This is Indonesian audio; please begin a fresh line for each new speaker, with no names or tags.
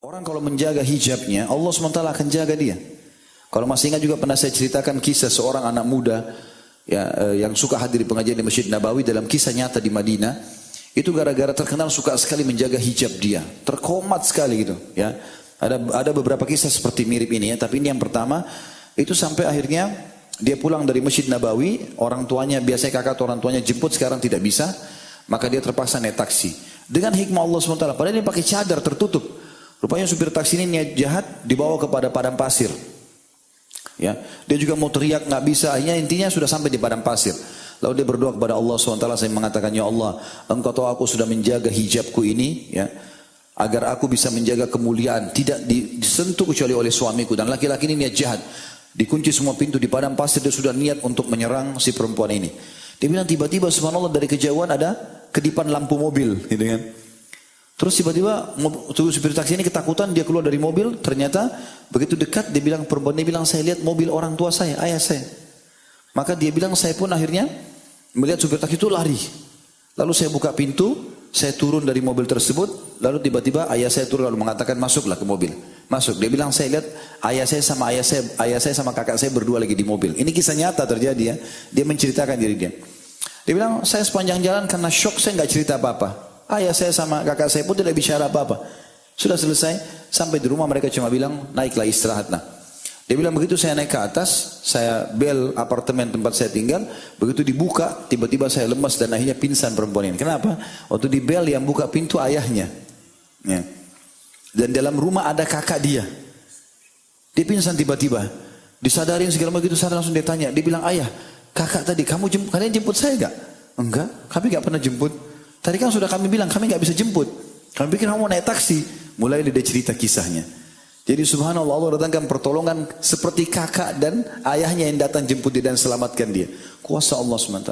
Orang kalau menjaga hijabnya, Allah SWT akan jaga dia. Kalau masih ingat juga pernah saya ceritakan kisah seorang anak muda ya, yang suka hadir di pengajian di Masjid Nabawi dalam kisah nyata di Madinah. Itu gara-gara terkenal suka sekali menjaga hijab dia. Terkomat sekali gitu. Ya. Ada beberapa kisah seperti mirip ini ya. Tapi ini yang pertama, itu sampai akhirnya dia pulang dari Masjid Nabawi. Orang tuanya, biasanya kakak atau orang tuanya jemput, sekarang tidak bisa. Maka dia terpaksa naik taksi. Dengan hikmah Allah SWT, padahal dia pakai cadar tertutup. Rupanya supir taksi ini niat jahat, dibawa kepada padang pasir. Ya, dia juga mau teriak nggak bisa. Akhirnya intinya sudah sampai di padang pasir. Lalu dia berdoa kepada Allah SWT. Saya mengatakan, ya Allah, Engkau tahu aku sudah menjaga hijabku ini, ya, agar aku bisa menjaga kemuliaan, tidak disentuh kecuali oleh suamiku. Dan laki-laki ini niat jahat. Dikunci semua pintu di padang pasir, dia sudah niat untuk menyerang si perempuan ini. Dia bilang tiba-tiba subhanallah dari kejauhan ada kedipan lampu mobil, gitu kan. Terus tiba-tiba supir taksi ini ketakutan, dia keluar dari mobil, ternyata begitu dekat dia bilang, perempuan ini bilang, saya lihat mobil orang tua saya, ayah saya. Maka dia bilang, saya pun akhirnya melihat supir taksi itu lari. Lalu saya buka pintu, saya turun dari mobil tersebut, lalu tiba-tiba ayah saya turun lalu mengatakan, masuklah ke mobil. Masuk, dia bilang, saya lihat ayah saya sama kakak saya berdua lagi di mobil. Ini kisah nyata terjadi ya. Dia menceritakan diri dia. Dia bilang, saya sepanjang jalan karena syok saya nggak cerita apa-apa. Ayah saya sama kakak saya pun tidak bicara apa-apa. Sudah selesai, sampai di rumah mereka cuma bilang, naiklah istirahatlah. Dia bilang begitu saya naik ke atas, saya bel apartemen tempat saya tinggal, begitu dibuka, tiba-tiba saya lemas dan akhirnya pingsan perempuan ini. Kenapa? Waktu di bel yang buka pintu ayahnya. Ya. Dan dalam rumah ada kakak dia. Dia pingsan tiba-tiba. Disadarin segala begitu, sadar langsung dia tanya. Dia bilang, ayah, kakak tadi, kalian jemput saya enggak? Enggak, kami enggak pernah jemput. Tadi kan sudah kami bilang, kami enggak bisa jemput. Kami pikir kamu mau naik taksi. Mulai dia cerita kisahnya. Jadi subhanallah, Allah datangkan pertolongan seperti kakak dan ayahnya yang datang jemput dia dan selamatkan dia. Kuasa Allah SWT.